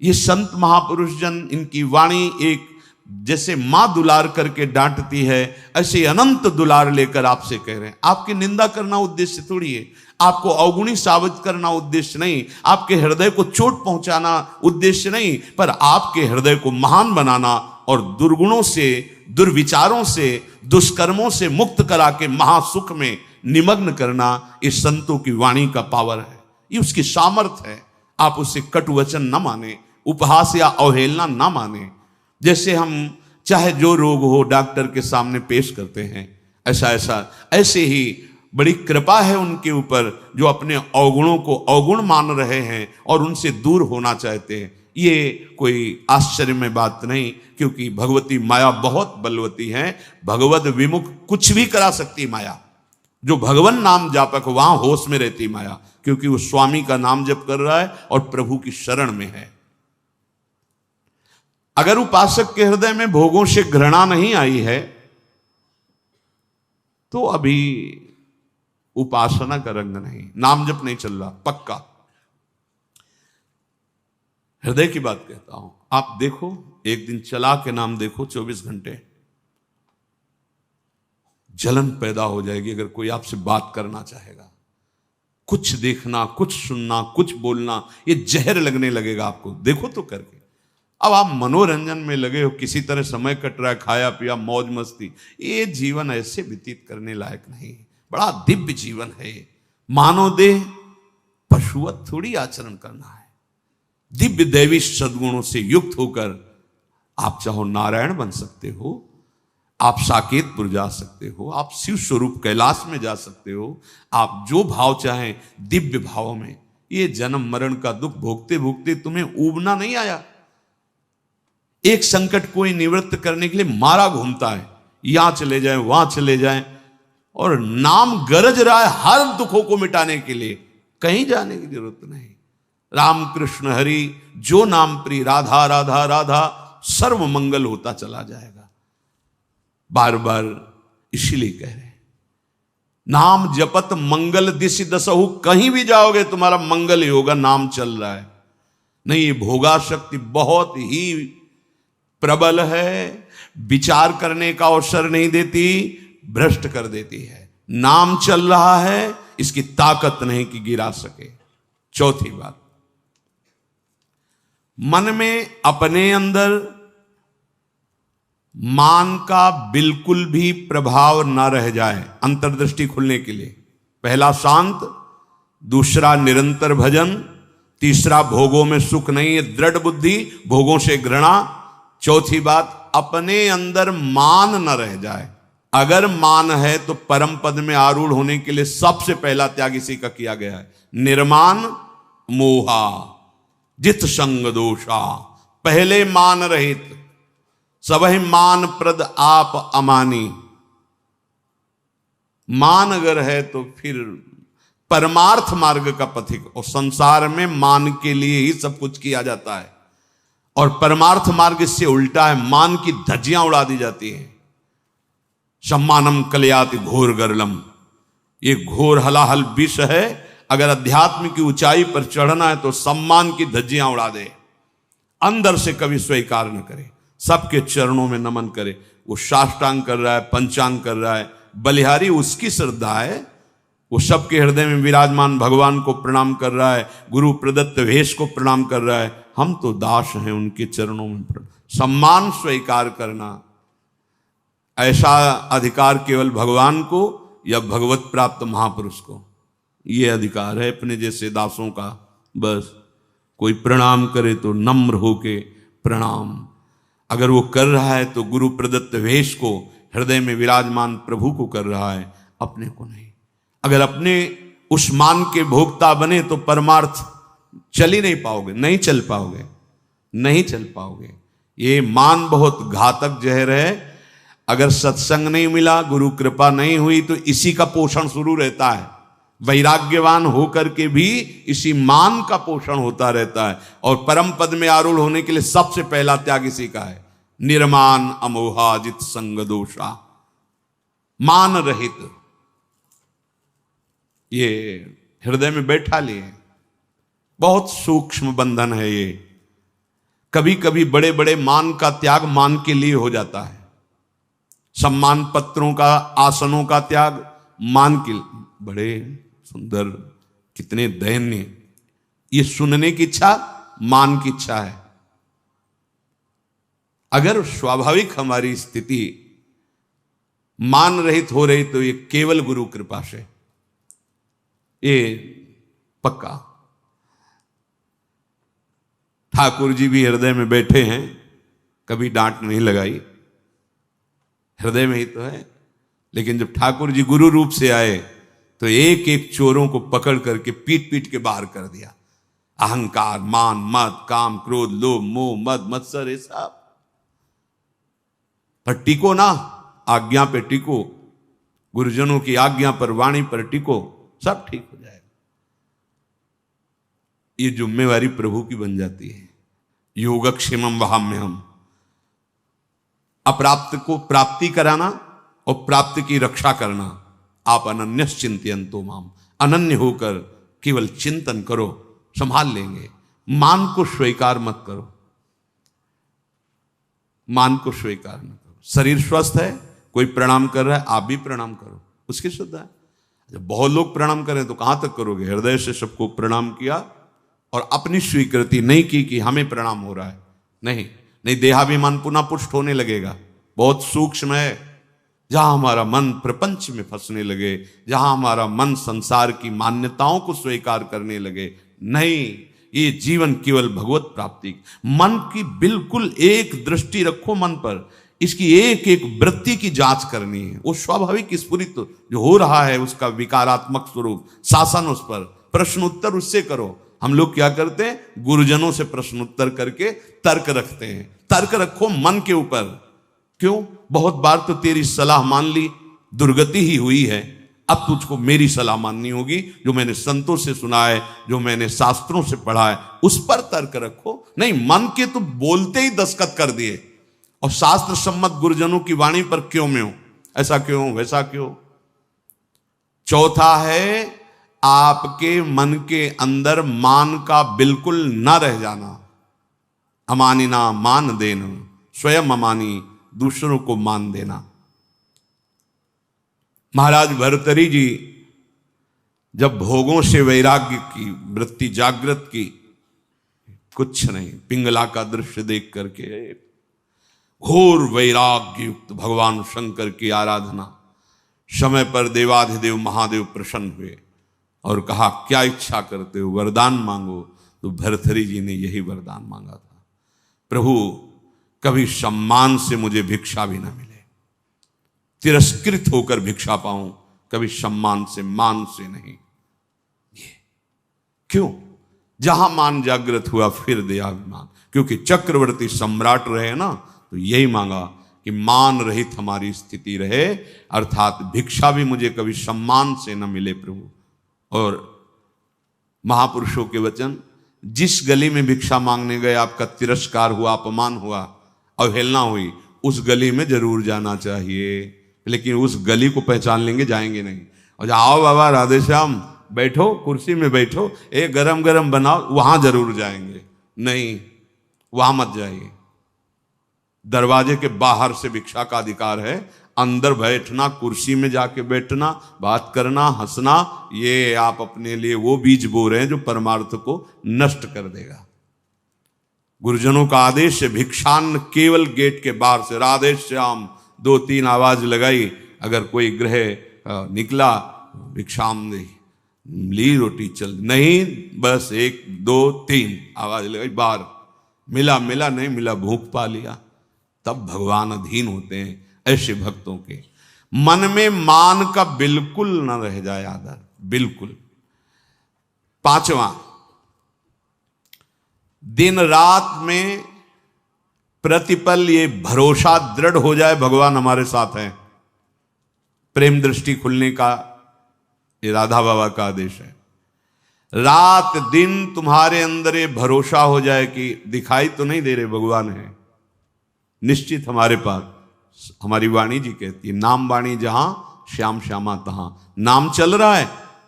ये संत महापुरुष जन, इनकी वाणी एक जैसे मां दुलार करके डांटती है, ऐसे अनंत दुलार लेकर आपसे कह रहे हैं। आपकी निंदा करना उद्देश्य थोड़ी है, आपको अवगुणी साबित करना उद्देश्य नहीं, आपके हृदय को चोट पहुंचाना उद्देश्य नहीं, पर आपके हृदय को महान बनाना और दुर्गुणों से, दुर्विचारों से, दुष्कर्मों से मुक्त करा के महासुख में निमग्न करना, इस संतों की वाणी का पावर है, ये उसकी सामर्थ्य है। आप उससे कटु वचन न माने, उपहास या अवहेलना न माने। जैसे हम चाहे जो रोग हो डॉक्टर के सामने पेश करते हैं, ऐसे ही बड़ी कृपा है उनके ऊपर जो अपने अवगुणों को अवगुण मान रहे हैं और उनसे दूर होना चाहते हैं। ये कोई आश्चर्य में बात नहीं, क्योंकि भगवती माया बहुत बलवती है। भगवत विमुख कुछ भी करा सकती माया। जो भगवान नाम जापक वहां होश में रहती माया, क्योंकि वो स्वामी का नाम जप कर रहा है और प्रभु की शरण में है। अगर उपासक के हृदय में भोगों से घृणा नहीं आई है तो अभी उपासना का रंग नहीं, नाम जप नहीं चल रहा पक्का। हृदय की बात कहता हूं। आप देखो, एक दिन चला के नाम देखो 24 घंटे, जलन पैदा हो जाएगी अगर कोई आपसे बात करना चाहेगा। कुछ देखना, कुछ सुनना, कुछ बोलना, ये जहर लगने लगेगा आपको। देखो तो करके। अब आप मनोरंजन में लगे हो, किसी तरह समय कट रहा है, खाया पिया, मौज मस्ती, ये जीवन ऐसे व्यतीत करने लायक नहीं। बड़ा दिव्य जीवन है। मानव देह पशुवत थोड़ी आचरण करना है। दिव्य दैवी सद्गुणों से युक्त होकर आप चाहो नारायण बन सकते हो, आप साकेतपुर जा सकते हो, आप शिव स्वरूप कैलाश में जा सकते हो, आप जो भाव चाहें दिव्य भाव में। ये जन्म मरण का दुख भोगते भोगते तुम्हें ऊबना नहीं आया। एक संकट कोई निवृत्त करने के लिए मारा घूमता है, यहां चले जाए वहां चले जाए, और नाम गरज रहा है हर दुखों को मिटाने के लिए। कहीं जाने की जरूरत नहीं। राम कृष्ण हरि जो नाम प्रिय, राधा राधा राधा, सर्व मंगल होता चला जाएगा। बार बार इसीलिए कह रहे हैं, नाम जपत मंगल दिशि दसहु, कहीं भी जाओगे तुम्हारा मंगल ही होगा। नाम चल रहा है। नहीं, ये भोगा शक्ति बहुत ही प्रबल है, विचार करने का अवसर नहीं देती, भ्रष्ट कर देती है। नाम चल रहा है, इसकी ताकत नहीं कि गिरा सके। चौथी बात, मन में अपने अंदर मान का बिल्कुल भी प्रभाव ना रह जाए। अंतर्दृष्टि खुलने के लिए पहला शांत, दूसरा निरंतर भजन, तीसरा भोगों में सुख नहीं है, दृढ़ बुद्धि, भोगों से घृणा। चौथी बात, अपने अंदर मान न रह जाए। अगर मान है तो परम पद में आरूढ़ होने के लिए सबसे पहला त्याग इसी का किया गया है। निर्मान मोहा जित संग दोषा, पहले मान रहित, सबहि मान प्रद आप अमानी। मान अगर है तो फिर परमार्थ मार्ग का पथिक। और संसार में मान के लिए ही सब कुछ किया जाता है, और परमार्थ मार्ग इससे उल्टा है। मान की धज्जियां उड़ा दी जाती हैं। सम्मानम कलयाति घोर गरलम, ये घोर हलाहल विष है। अगर अध्यात्म की ऊंचाई पर चढ़ना है तो सम्मान की धज्जियां उड़ा दे, अंदर से कभी स्वीकार न करे, सबके चरणों में नमन करे। वो साष्टांग कर रहा है, पंचांग कर रहा है, बलिहारी उसकी श्रद्धा है। वो सबके हृदय में विराजमान भगवान को प्रणाम कर रहा है, गुरु प्रदत्त वेश को प्रणाम कर रहा है। हम तो दास हैं उनके चरणों में। सम्मान स्वीकार करना, ऐसा अधिकार केवल भगवान को या भगवत प्राप्त महापुरुष को ये अधिकार है अपने जैसे दासों का। बस कोई प्रणाम करे तो नम्र होके प्रणाम। अगर वो कर रहा है तो गुरु प्रदत्त वेश को, हृदय में विराजमान प्रभु को कर रहा है, अपने को नहीं। अगर अपने उस मान के भोक्ता बने तो परमार्थ चल ही नहीं पाओगे, नहीं चल पाओगे, नहीं चल पाओगे। ये मान बहुत घातक जहर है। अगर सत्संग नहीं मिला, गुरु कृपा नहीं हुई, तो इसी का पोषण शुरू रहता है। वैराग्यवान होकर के भी इसी मान का पोषण होता रहता है। और परम पद में आरूढ़ होने के लिए सबसे पहला त्याग इसी का है। निर्मान अमोहा जित संग दोषा, मान रहित। ये हृदय में बैठा लिए, बहुत सूक्ष्म बंधन है ये। कभी कभी बड़े बड़े मान का त्याग मान के लिए हो जाता है। सम्मान पत्रों का, आसनों का त्याग मान के लिए। बड़े सुंदर, कितने दयनीय। ये सुनने की इच्छा मान की इच्छा है। अगर स्वाभाविक हमारी स्थिति मान रहित हो रही तो ये केवल गुरु कृपा से, ये पक्का। ठाकुर जी भी हृदय में बैठे हैं, कभी डांट नहीं लगाई, हृदय में ही तो है। लेकिन जब ठाकुर जी गुरु रूप से आए तो एक एक चोरों को पकड़ करके पीट पीट के बाहर कर दिया। अहंकार, मान, मद, काम, क्रोध, लोभ, मोह, मद, मत्सर, ये सब पर टिको ना, आज्ञा पे टिको, गुरुजनों की आज्ञा पर, वाणी पर टिको, सब ठीक हो जाएगा। ये जिम्मेवारी प्रभु की बन जाती है। योगक्षेमम वहाम्यहम, अप्राप्त को प्राप्ति कराना और प्राप्त की रक्षा करना। आप अनन्यश्चिंतयन्तो माम, अनन्य होकर केवल चिंतन करो, संभाल लेंगे। मान को स्वीकार मत करो, मान को स्वीकार न करो। शरीर स्वस्थ है, कोई प्रणाम कर रहा है, आप भी प्रणाम करो, उसकी श्रद्धा है। जब बहुत लोग प्रणाम करें तो कहां तक करोगे? हृदय से सबको प्रणाम किया और अपनी स्वीकृति नहीं की कि हमें प्रणाम हो रहा है। नहीं नहीं, देहाभिमान पुनः पुष्ट होने लगेगा। बहुत सूक्ष्म है। जहां हमारा मन प्रपंच में फंसने लगे, जहां हमारा मन संसार की मान्यताओं को स्वीकार करने लगे, नहीं, ये जीवन केवल भगवत प्राप्ति। मन की बिल्कुल एक दृष्टि रखो मन पर, इसकी एक एक वृत्ति की जांच करनी है। वो स्वाभाविक स्फुरित जो हो रहा है उसका विकारात्मक स्वरूप, शासन उस पर, प्रश्न उत्तर उससे करो। हम लोग क्या करते हैं? गुरुजनों से प्रश्न उत्तर करके तर्क रखते हैं। तर्क रखो मन के ऊपर। क्यों? बहुत बार तो तेरी सलाह मान ली, दुर्गति ही हुई है, अब तुझको मेरी सलाह माननी होगी, जो मैंने संतों से सुना है, जो मैंने शास्त्रों से पढ़ा है, उस पर तर्क रखो। नहीं, मन के तो बोलते ही दस्तखत कर दिए और शास्त्र सम्मत गुरुजनों की वाणी पर क्यों में हो, ऐसा क्यों, वैसा क्यों। चौथा है आपके मन के अंदर मान का बिल्कुल न रह जाना। अमानिना मान देना, स्वयं अमानी, दूसरों को मान देना। महाराज भर्तृहरि जी जब भोगों से वैराग्य की वृत्ति जागृत की, कुछ नहीं, पिंगला का दृश्य देख करके घोर वैराग्य युक्त भगवान शंकर की आराधना, समय पर देवाधिदेव महादेव प्रसन्न हुए और कहा क्या इच्छा करते हो, वरदान मांगो। तो भर्तृहरि जी ने यही वरदान मांगा था, प्रभु कभी सम्मान से मुझे भिक्षा भी ना मिले, तिरस्कृत होकर भिक्षा पाऊं, कभी सम्मान से, मान से नहीं। ये क्यों? जहां मान जागृत हुआ फिर देहाभिमान, क्योंकि चक्रवर्ती सम्राट रहे ना, तो यही मांगा कि मान रहित हमारी स्थिति रहे, अर्थात भिक्षा भी मुझे कभी सम्मान से न मिले प्रभु। और महापुरुषों के वचन, जिस गली में भिक्षा मांगने गए आपका तिरस्कार हुआ, अपमान हुआ, अवहेलना हुई, उस गली में जरूर जाना चाहिए। लेकिन उस गली को पहचान लेंगे, जाएंगे नहीं। और आओ बाबा राधे श्याम, बैठो कुर्सी में बैठो, एक गरम गरम बनाओ, वहां जरूर जाएंगे। नहीं, वहां मत जाइए। दरवाजे के बाहर से भिक्षा का अधिकार है, अंदर बैठना, कुर्सी में जाके बैठना, बात करना, हंसना, ये आप अपने लिए वो बीज बो रहे हैं जो परमार्थ को नष्ट कर देगा। गुरुजनों का आदेश है, भिक्षान्न केवल गेट के बाहर से, राधे श्याम 2-3 आवाज लगाई, अगर कोई ग्रह निकला भिक्षाम दे, ली रोटी चल, नहीं बस 1 2 3 आवाज लगाई, बाहर मिला मिला, नहीं मिला भूख पा लिया। तब भगवान अधीन होते हैं ऐसे भक्तों के। मन में मान का बिल्कुल न रह जाए आदर, बिल्कुल। 5वां, दिन रात में प्रतिपल ये भरोसा दृढ़ हो जाए भगवान हमारे साथ हैं। प्रेम दृष्टि खुलने का ये राधा बाबा का आदेश है। रात दिन तुम्हारे अंदर ये भरोसा हो जाए कि दिखाई तो नहीं दे रहे, भगवान है निश्चित हमारे पास। हमारी वाणी जी कहती है, नाम वाणी जहां श्याम श्यामा तहां। नाम चल रहा है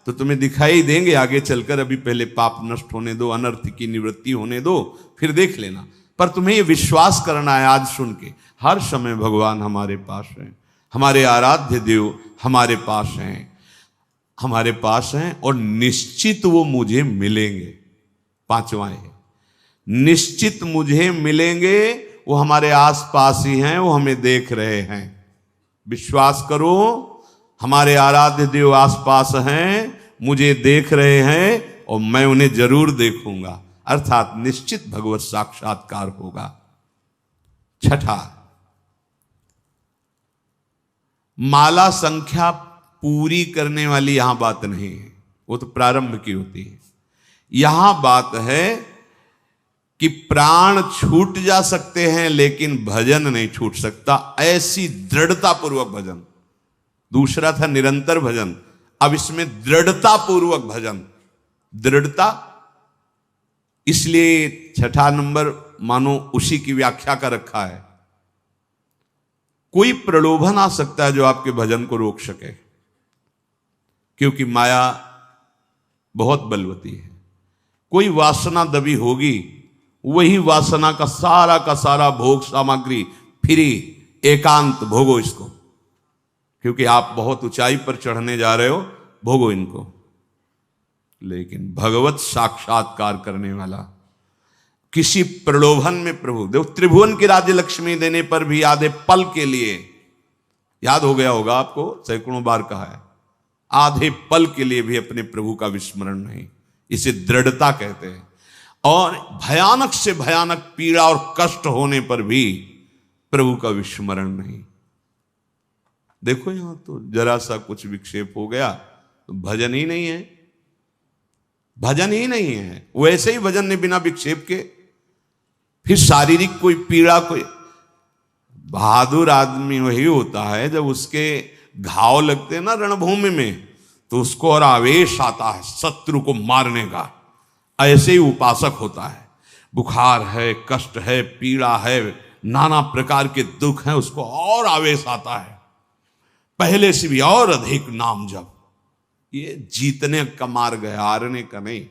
तो तुम्हें दिखाई देंगे आगे चलकर, अभी पहले पाप नष्ट होने दो, अनर्थ की निवृत्ति होने दो, फिर देख लेना। पर तुम्हें ये विश्वास करना है आज सुन के, हर समय भगवान हमारे पास हैं, हमारे आराध्य देव हमारे पास हैं, हमारे पास हैं और निश्चित वो मुझे मिलेंगे। 5वां है, निश्चित मुझे मिलेंगे, वो हमारे आसपास ही हैं, वो हमें देख रहे हैं। विश्वास करो, हमारे आराध्य देव आसपास हैं, मुझे देख रहे हैं और मैं उन्हें जरूर देखूंगा, अर्थात निश्चित भगवत साक्षात्कार होगा। 6, माला संख्या पूरी करने वाली यहां बात नहीं है, वो तो प्रारंभ की होती है। यहां बात है कि प्राण छूट जा सकते हैं लेकिन भजन नहीं छूट सकता, ऐसी दृढ़ता पूर्वक भजन। दूसरा था निरंतर भजन, अब इसमें दृढ़ता पूर्वक भजन। दृढ़ता इसलिए 6 नंबर मानो उसी की व्याख्या का रखा है। कोई प्रलोभन आ सकता है जो आपके भजन को रोक सके, क्योंकि माया बहुत बलवती है। कोई वासना दबी होगी, वही वासना का सारा भोग सामग्री फ्री, एकांत भोगो इसको, क्योंकि आप बहुत ऊंचाई पर चढ़ने जा रहे हो, भोगो इनको। लेकिन भगवत साक्षात्कार करने वाला किसी प्रलोभन में प्रभु देखो, त्रिभुवन की राज्य लक्ष्मी देने पर भी आधे पल के लिए, याद हो गया होगा आपको, सैकड़ों बार कहा है, आधे पल के लिए भी अपने प्रभु का विस्मरण नहीं। इसे दृढ़ता कहते हैं। और भयानक से भयानक पीड़ा और कष्ट होने पर भी प्रभु का विस्मरण नहीं। देखो यहां तो जरा सा कुछ विक्षेप हो गया तो भजन ही नहीं है, भजन ही नहीं है। वैसे ही भजन ने बिना विक्षेप के, फिर शारीरिक कोई पीड़ा, कोई बहादुर आदमी वही होता है जब उसके घाव लगते हैं ना रणभूमि में, तो उसको और आवेश आता है शत्रु को मारने का। ऐसे ही उपासक होता है, बुखार है, कष्ट है, पीड़ा है, नाना प्रकार के दुख हैं, उसको और आवेश आता है, पहले से भी और अधिक नाम जप। ये जीतने का मार्ग है, हारने का नहीं।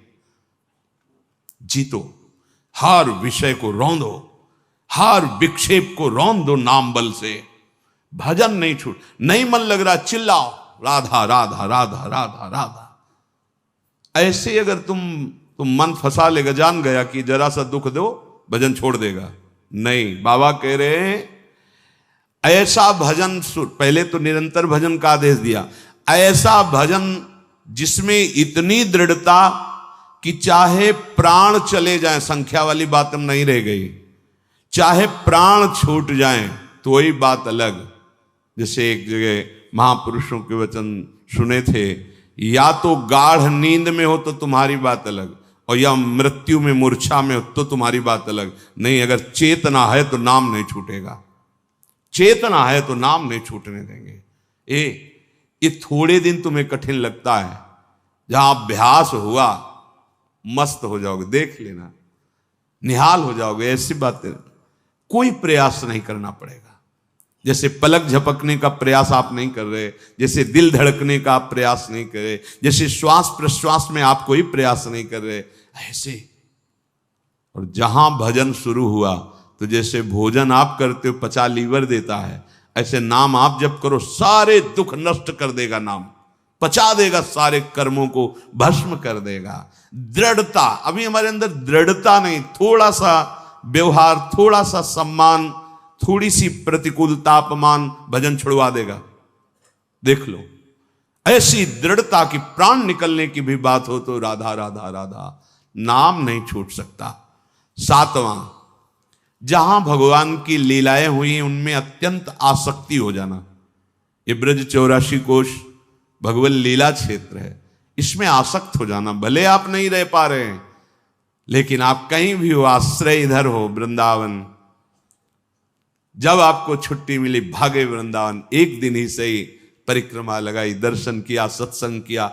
जीतो, हर विषय को रौंदो, हर विक्षेप को रौंद दो नाम बल से। भजन नहीं छूट, नहीं मन लग रहा चिल्लाओ राधा राधा राधा राधा राधा। ऐसे अगर तुम मन फंसा लेगा, जान गया कि जरा सा दुख दो भजन छोड़ देगा। नहीं, बाबा कह रहे हैं ऐसा भजन, पहले तो निरंतर भजन का आदेश दिया, ऐसा भजन जिसमें इतनी दृढ़ता कि चाहे प्राण चले जाएं, संख्या वाली बात हम नहीं रह गई, चाहे प्राण छूट जाएं तो वही बात अलग। जैसे एक जगह महापुरुषों के वचन सुने थे, या तो गाढ़ नींद में हो तो तुम्हारी बात अलग, और या मृत्यु में मूर्छा में हो तो तुम्हारी बात अलग। नहीं, अगर चेतना है तो नाम नहीं छूटेगा, चेतना है तो नाम नहीं छूटने देंगे। ये थोड़े दिन तुम्हें कठिन लगता है, जहां अभ्यास हुआ मस्त हो जाओगे, देख लेना, निहाल हो जाओगे। ऐसी बातें कोई प्रयास नहीं करना पड़ेगा। जैसे पलक झपकने का प्रयास आप नहीं कर रहे, जैसे दिल धड़कने का आप प्रयास नहीं कर रहे, जैसे श्वास प्रश्वास में आप कोई प्रयास नहीं कर रहे, ऐसे। और जहां भजन शुरू हुआ तो जैसे भोजन आप करते हो पचा लीवर देता है, ऐसे नाम आप जब करो सारे दुख नष्ट कर देगा, नाम पचा देगा, सारे कर्मों को भस्म कर देगा। दृढ़ता, अभी हमारे अंदर दृढ़ता नहीं, थोड़ा सा व्यवहार, थोड़ा सा सम्मान, थोड़ी सी प्रतिकूलता, अपमान भजन छुड़वा देगा। देख लो, ऐसी दृढ़ता की प्राण निकलने की भी बात हो तो राधा राधा राधा, नाम नहीं छूट सकता। सातवां, जहां भगवान की लीलाएं हुई उनमें अत्यंत आसक्ति हो जाना। ये ब्रज 84 कोश भगवत लीला क्षेत्र है, इसमें आसक्त हो जाना। भले आप नहीं रह पा रहे हैं, लेकिन आप कहीं भी हो, आश्रय इधर हो वृंदावन, जब आपको छुट्टी मिली भागे वृंदावन। एक दिन ही सही परिक्रमा लगाई, दर्शन किया, सत्संग किया।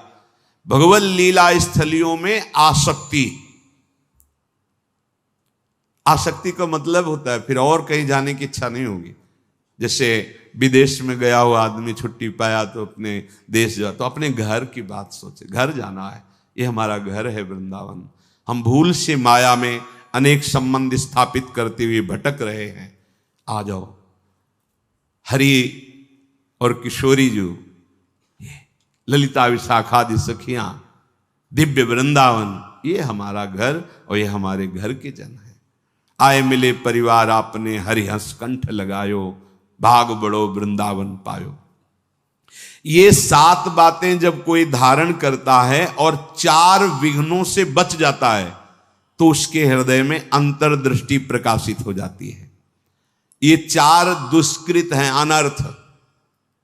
भगवत लीला स्थलियों में आसक्ति, आसक्ति का मतलब होता है फिर और कहीं जाने की इच्छा नहीं होगी। जैसे विदेश में गया हुआ आदमी छुट्टी पाया तो अपने देश जा, तो अपने घर की बात सोचे, घर जाना है, ये हमारा घर है वृंदावन। हम भूल से माया में अनेक संबंध स्थापित करते हुए भटक रहे हैं। आ जाओ, हरि और किशोरी जो, ये ललिता विशाखादि सखियां, दिव्य वृंदावन, ये हमारा घर और ये हमारे घर के जन है। आए मिले परिवार आपने, हरि हंस कंठ लगायो, भाग बड़ो वृंदावन पायो। ये 7 बातें जब कोई धारण करता है और 4 विघ्नों से बच जाता है तो उसके हृदय में अंतर्दृष्टि प्रकाशित हो जाती है। ये 4 दुष्कृत हैं, अनर्थ,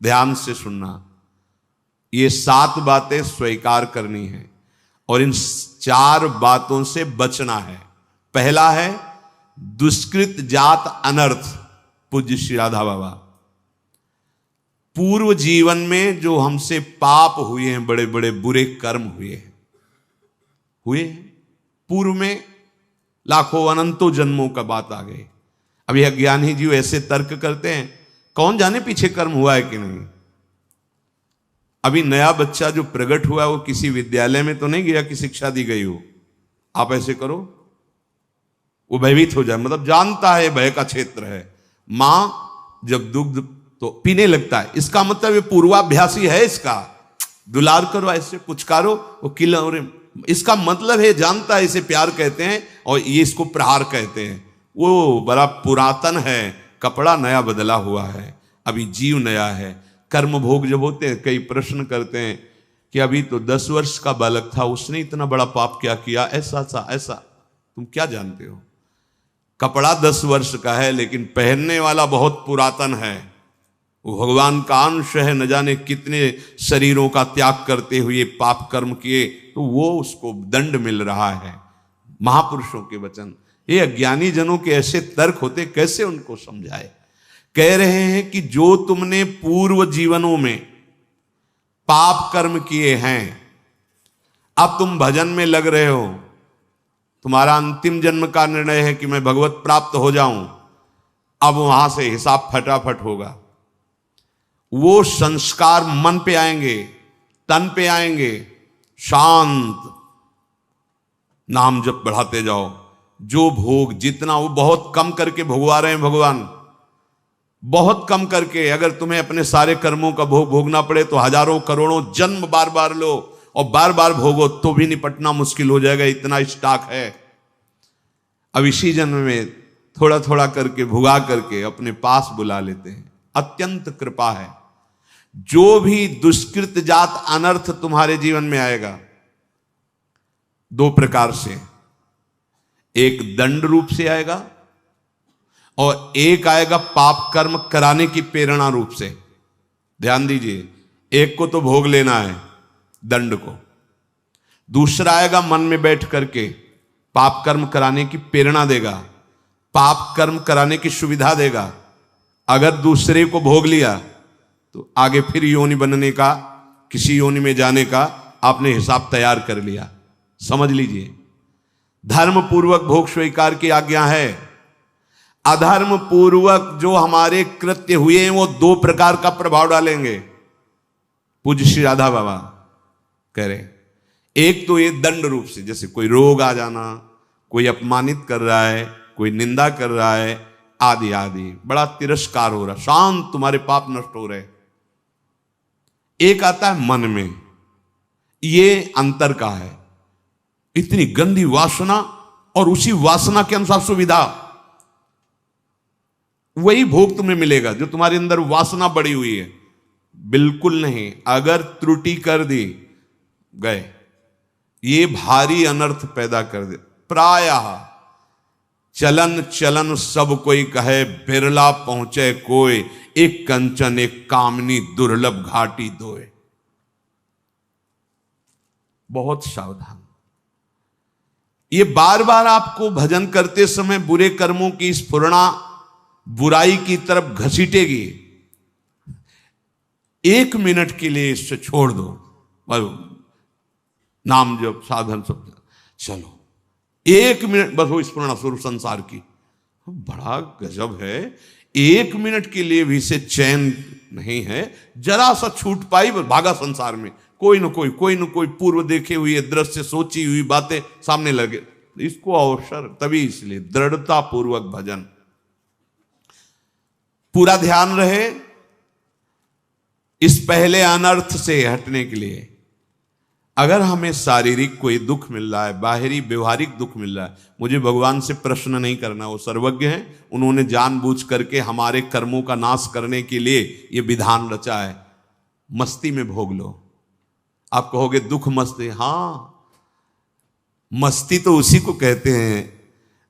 ध्यान से सुनना। ये 7 बातें स्वीकार करनी है और इन 4 बातों से बचना है। पहला है दुष्कृत जात अनर्थ। पूज्य श्री राधा बाबा, पूर्व जीवन में जो हमसे पाप हुए हैं, बड़े बड़े बुरे कर्म हुए पूर्व में लाखों अनंतों जन्मों का बात आ गई। अभी अज्ञानी जीव ऐसे तर्क करते हैं, कौन जाने पीछे कर्म हुआ है कि नहीं। अभी नया बच्चा जो प्रकट हुआ वो किसी विद्यालय में तो नहीं गया कि शिक्षा दी गई हो, आप ऐसे करो वो भयभीत हो जाए, मतलब जानता है भय का क्षेत्र है। मां जब दुग्ध तो पीने लगता है, इसका मतलब ये पूर्वाभ्यासी है इसका, दुलार करो, ऐसे पुचकारो, वो किलौरे। इसका मतलब है, जानता है इसे प्यार कहते हैं और ये इसको प्रहार कहते हैं। वो बड़ा पुरातन है, कपड़ा नया बदला हुआ है, अभी जीव नया है। कर्म भोग जब होते हैं, कई प्रश्न करते हैं कि अभी तो 10 वर्ष का बालक था, उसने इतना बड़ा पाप क्या किया, ऐसा सा ऐसा। तुम क्या जानते हो? कपड़ा 10 वर्ष का है, लेकिन पहनने वाला बहुत पुरातन है। वो भगवान का अंश है, न जाने कितने शरीरों का त्याग करते हुए पाप कर्म किए, तो वो उसको दंड मिल रहा है। महापुरुषों के वचन, ये अज्ञानी जनों के ऐसे तर्क होते, कैसे उनको समझाए। कह रहे हैं कि जो तुमने पूर्व जीवनों में पाप कर्म किए हैं, अब तुम भजन में लग रहे हो, तुम्हारा अंतिम जन्म का निर्णय है कि मैं भगवत प्राप्त हो जाऊं, अब वहां से हिसाब फटाफट होगा। वो संस्कार मन पे आएंगे, तन पे आएंगे, शांत नाम जप बढ़ाते जाओ। जो भोग जितना, वो बहुत कम करके भोगवा रहे हैं भगवान, बहुत कम करके। अगर तुम्हें अपने सारे कर्मों का भोग भोगना पड़े तो हजारों करोड़ों जन्म बार बार लो और बार बार भोगो, तो भी निपटना मुश्किल हो जाएगा, इतना स्टॉक है। अब इसी जन्म में थोड़ा थोड़ा करके भुगा करके अपने पास बुला लेते हैं। अत्यंत कृपा है। जो भी दुष्कृत जात अनर्थ तुम्हारे जीवन में आएगा, 2 प्रकार से, एक दंड रूप से आएगा और एक आएगा पाप कर्म कराने की प्रेरणा रूप से। ध्यान दीजिए, एक को तो भोग लेना है दंड को, दूसरा आएगा मन में बैठ करके पाप कर्म कराने की प्रेरणा देगा, पाप कर्म कराने की सुविधा देगा। अगर दूसरे को भोग लिया तो आगे फिर योनि बनने का, किसी योनि में जाने का आपने हिसाब तैयार कर लिया। समझ लीजिए, धर्म पूर्वक भोग स्वीकार की आज्ञा है। अधर्म पूर्वक जो हमारे कृत्य हुए हैं, वो 2 प्रकार का प्रभाव डालेंगे। पूज्य श्री राधा बाबा कह रहे, एक तो ये दंड रूप से, जैसे कोई रोग आ जाना, कोई अपमानित कर रहा है, कोई निंदा कर रहा है, आदि आदि, बड़ा तिरस्कार हो रहा, शांत तुम्हारे पाप नष्ट हो रहे। एक आता है मन में, ये अंतर का है, इतनी गंदी वासना और उसी वासना के अनुसार सुविधा, वही भोग तुम्हें मिलेगा जो तुम्हारे अंदर वासना बढ़ी हुई है। बिल्कुल नहीं, अगर त्रुटि कर दी गए, ये भारी अनर्थ पैदा कर दे। प्रायः चलन चलन सब कोई कहे, बिरला पहुंचे कोई, एक कंचन एक कामनी दुर्लभ घाटी दोए। बहुत सावधान। ये बार बार आपको भजन करते समय बुरे कर्मों की स्फुरणा बुराई की तरफ घसीटेगी। 1 मिनट के लिए इससे छोड़ दो, नाम जप साधन सब, चलो 1 मिनट बस वो स्फुरणा स्वरूप संसार की। बड़ा गजब है, 1 मिनट के लिए भी इसे चैन नहीं है। जरा सा छूट पाई, भागा संसार में, कोई न कोई पूर्व देखे हुए दृश्य, सोची हुई बातें सामने लगे। इसको अवसर, तभी इसलिए दृढ़ता पूर्वक भजन, पूरा ध्यान रहे इस पहले अनर्थ से हटने के लिए। अगर हमें शारीरिक कोई दुख मिल रहा है, बाहरी व्यवहारिक दुख मिल रहा है, मुझे भगवान से प्रश्न नहीं करना, वो सर्वज्ञ हैं। उन्होंने जानबूझ करके हमारे कर्मों का नाश करने के लिए ये विधान रचा है। मस्ती में भोग लो। आप कहोगे दुख मस्ती, हाँ, मस्ती तो उसी को कहते हैं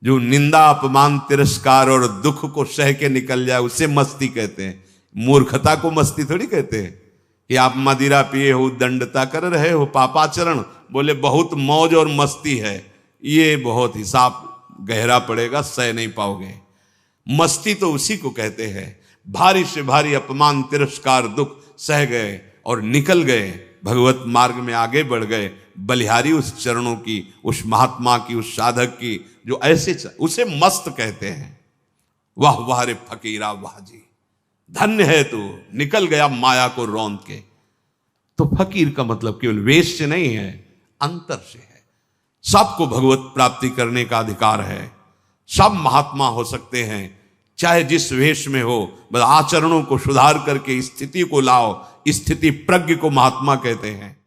जो निंदा अपमान तिरस्कार और दुख को सह के निकल जाए, उसे मस्ती कहते हैं। मूर्खता को मस्ती थोड़ी कहते हैं कि आप मदिरा पिए हो, दंडता कर रहे हो, पापाचरण, बोले बहुत मौज और मस्ती है, ये बहुत हिसाब गहरा पड़ेगा, सह नहीं पाओगे। मस्ती तो उसी को कहते हैं, भारी से भारी अपमान तिरस्कार दुख सह गए और निकल गए, भगवत मार्ग में आगे बढ़ गए, बलिहारी उस चरणों की, उस महात्मा की, उस साधक की, जो ऐसे उसे मस्त कहते हैं। वाह वाह रे फकीरा वाह जी, धन्य है तू, निकल गया माया को रौंद के। तो फकीर का मतलब केवल वेश से नहीं है, अंतर से है। सबको भगवत प्राप्ति करने का अधिकार है, सब महात्मा हो सकते हैं, चाहे जिस वेश में हो, बस आचरणों को सुधार करके स्थिति को लाओ, स्थिति प्रज्ञ को महात्मा कहते हैं।